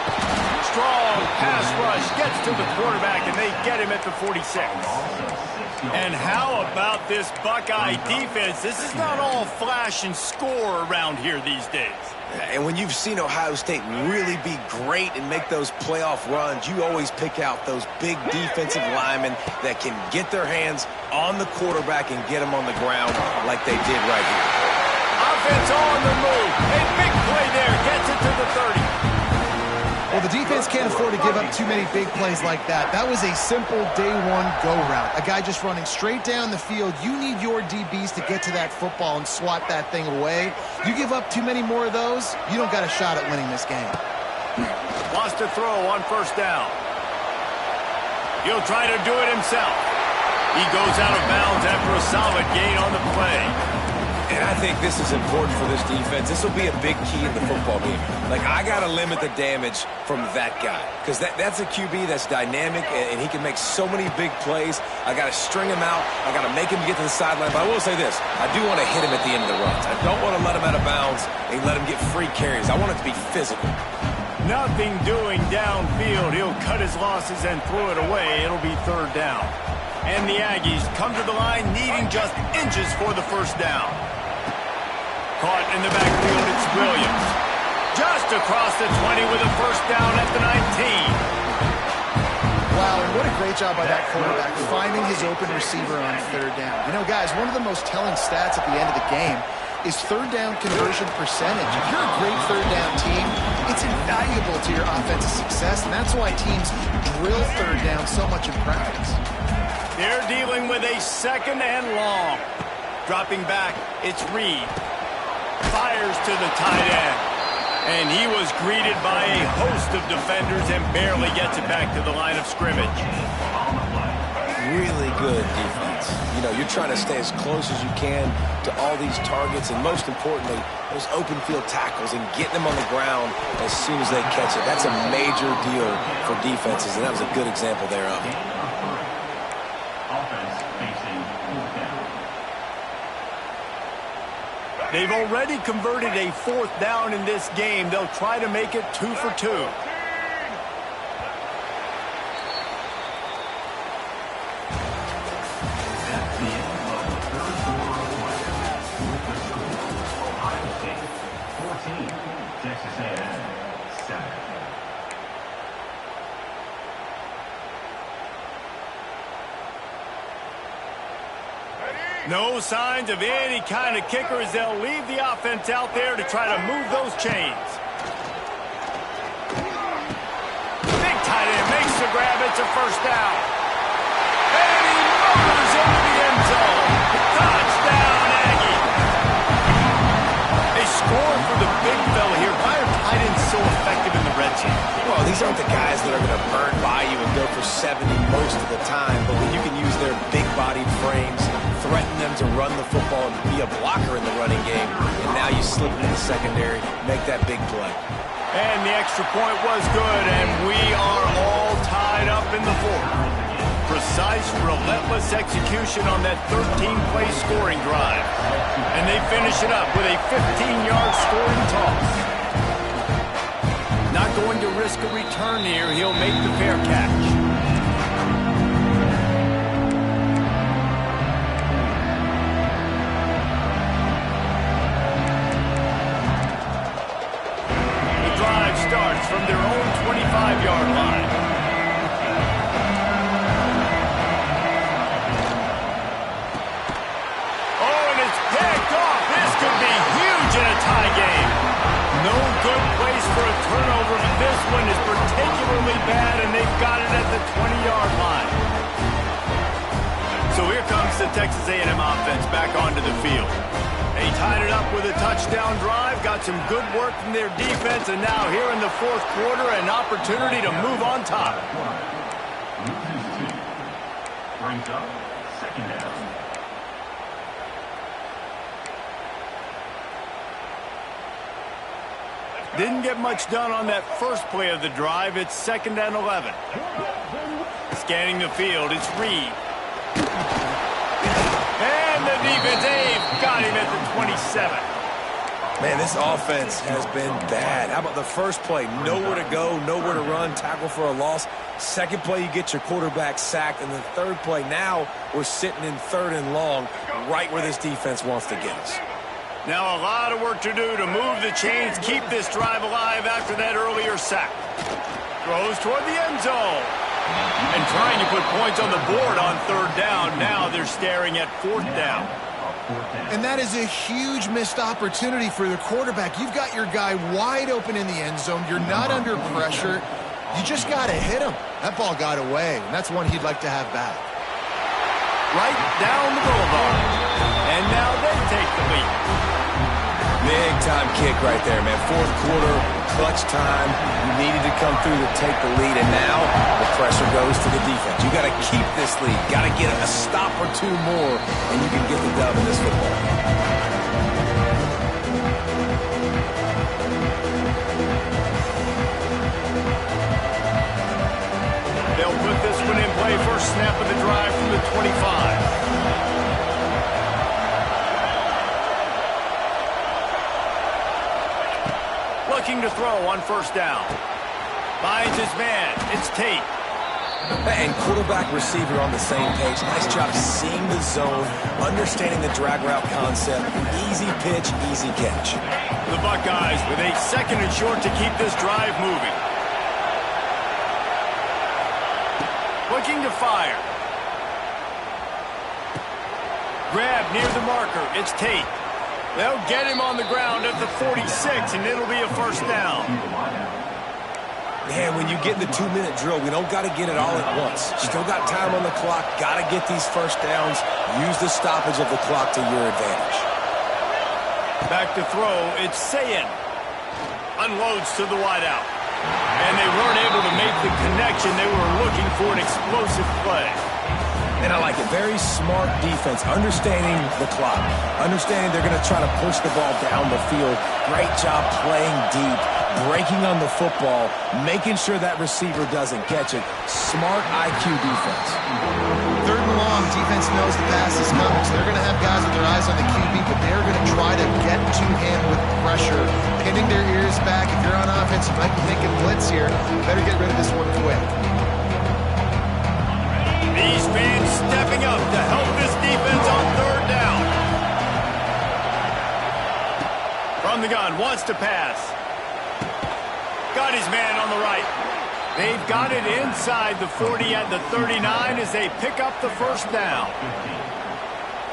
Strong pass rush. Gets to the quarterback, and they get him at the 46. And how about this Buckeye defense? This is not all flash and score around here these days. And when you've seen Ohio State really be great and make those playoff runs, you always pick out those big defensive linemen that can get their hands on the quarterback and get him on the ground like they did right here. Offense on the move. A big play there. Gets it to the 30. Well, the defense can't afford to give up too many big plays like that. That was a simple day-one go route. A guy just running straight down the field. You need your DBs to get to that football and swat that thing away. You give up too many more of those, you don't got a shot at winning this game. Wants to throw on first down. He'll try to do it himself. He goes out of bounds after a solid gain on the play. And I think this is important for this defense. This will be a big key in the football game. Like, I got to limit the damage from that guy because that's a QB that's dynamic, and he can make so many big plays. I got to string him out. I got to make him get to the sideline. But I will say this. I do want to hit him at the end of the runs. I don't want to let him out of bounds and let him get free carries. I want it to be physical. Nothing doing downfield. He'll cut his losses and throw it away. It'll be third down. And the Aggies come to the line needing just inches for the first down. Caught in the backfield, it's Williams. Just across the 20 with a first down at the 19. Wow, and what a great job by that quarterback, finding his open receiver on third down. You know, guys, one of the most telling stats at the end of the game is third down conversion percentage. If you're a great third down team, it's invaluable to your offensive success, and that's why teams drill third down so much in practice. They're dealing with a second and long. Dropping back, it's Reed. Fires to the tight end. And he was greeted by a host of defenders and barely gets it back to the line of scrimmage. Really good defense. You know, you're trying to stay as close as you can to all these targets, and most importantly, those open field tackles and getting them on the ground as soon as they catch it. That's a major deal for defenses, and that was a good example thereof. They've already converted a fourth down in this game. They'll try to make it 2 for 2. Ohio State 14, Texas A&M 7. No signs of any kind of kicker as they'll leave the offense out there to try to move those chains. Big tight end makes the grab. It's a first down. And he motors into the end zone. Touchdown, Aggie. They score for the big fella here. Why are tight ends so effective in the red zone? Well, these aren't the guys that are going to burn by you and go for 70 most of the time, but when you can use their big-bodied frames, threaten them to run the football and be a blocker in the running game, and now you slip into the secondary, make that big play. And the extra point was good, and we are all tied up in the fourth. Precise, relentless execution on that 13-play scoring drive. And they finish it up with a 15-yard scoring toss. Not going to risk a return here, he'll make the fair catch. Starts from their own 25-yard line. Oh, and it's picked off. This could be huge in a tie game. No good place for a turnover, but this one is particularly bad, and they've got it at the 20-yard line. So here comes the Texas A&M offense back onto the field. They tied it up with a touchdown drive, got some good work from their defense, and now here in the fourth quarter, an opportunity to move on top. Brings up second down. Didn't get much done on that first play of the drive. It's 2nd and 11. Scanning the field, it's Reed. And the defense, got him at the 27. Man, this offense has been bad. How about the first play? Nowhere to go, nowhere to run, tackle for a loss. Second play, you get your quarterback sacked. And the third play, now we're sitting in 3rd and long, right where this defense wants to get us. Now a lot of work to do to move the chains, keep this drive alive after that earlier sack. Throws toward the end zone. And trying to put points on the board on 3rd down. Now they're staring at 4th down. And that is a huge missed opportunity for the quarterback. You've got your guy wide open in the end zone. You're not under pressure. You just got to hit him. That ball got away, and that's one he'd like to have back. Right down the boulevard. And now they take the lead. Big time kick right there, man. Fourth quarter, clutch time. You needed to come through to take the lead, and now the pressure goes to the defense. You got to keep this lead. Got to get a stop or two more, and you can get the dub in this football. They'll put this one in play. First snap of the drive from the 25. Looking to throw on 1st down. Finds his man. It's Tate. And quarterback receiver on the same page. Nice job seeing the zone, understanding the drag route concept. Easy pitch, easy catch. The Buckeyes with a 2nd and short to keep this drive moving. Looking to fire. Grab near the marker. It's Tate. They'll get him on the ground at the 46, and it'll be a 1st down. Man, when you get in the 2-minute drill, we don't got to get it all at once. Still got time on the clock. Got to get these 1st downs. Use the stoppage of the clock to your advantage. Back to throw. It's Sayin. Unloads to the wideout. And they weren't able to make the connection. They were looking for an explosive play. And I like it. Very smart defense. Understanding the clock. Understanding they're going to try to push the ball down the field. Great job playing deep. Breaking on the football. Making sure that receiver doesn't catch it. Smart IQ defense. 3rd and long. Defense knows the pass is coming. So they're going to have guys with their eyes on the QB, but they're going to try to get to him with pressure. Pinning their ears back. If you're on offense, you might be thinking blitz here. Better get rid of this one quick. These fans stepping up to help this defense on 3rd down. From the gun, wants to pass. Got his man on the right. They've got it inside the 40 at the 39 as they pick up the 1st down.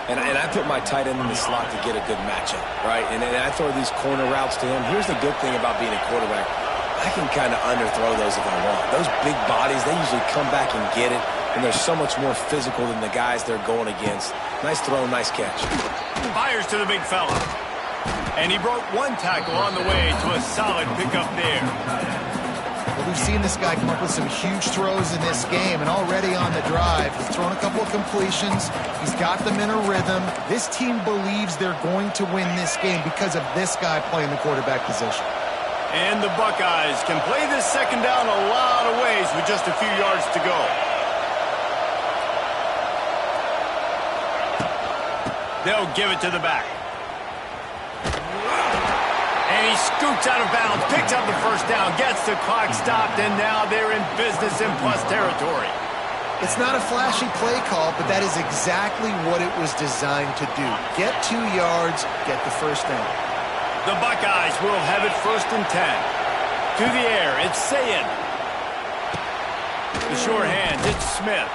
And I put my tight end in the slot to get a good matchup, right? And I throw these corner routes to him. Here's the good thing about being a quarterback. I can kind of underthrow those if I want. Those big bodies, they usually come back and get it. And they're so much more physical than the guys they're going against. Nice throw, nice catch. Fires to the big fella. And he broke one tackle on the way to a solid pickup there. Well, we've seen this guy come up with some huge throws in this game, and already on the drive, he's thrown a couple of completions. He's got them in a rhythm. This team believes they're going to win this game because of this guy playing the quarterback position. And the Buckeyes can play this 2nd down a lot of ways with just a few yards to go. They'll give it to the back. And he scoots out of bounds, picks up the first down, gets the clock stopped, and now they're in business in plus territory. It's not a flashy play call, but that is exactly what it was designed to do. Get 2 yards, get the first down. The Buckeyes will have it 1st and 10. To the air, it's Sayed. The short hand, it's Smith.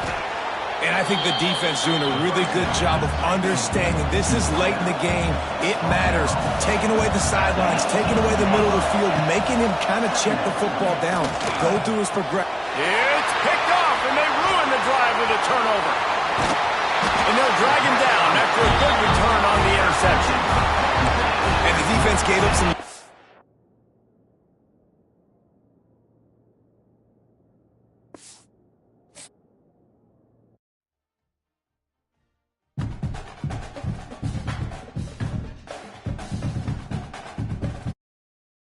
And I think the defense doing a really good job of understanding this is late in the game. It matters. Taking away the sidelines, taking away the middle of the field, making him kind of check the football down. Go through his progression. It's picked off, and they ruin the drive with a turnover. And they'll drag him down after a good return on the interception. And the defense gave up some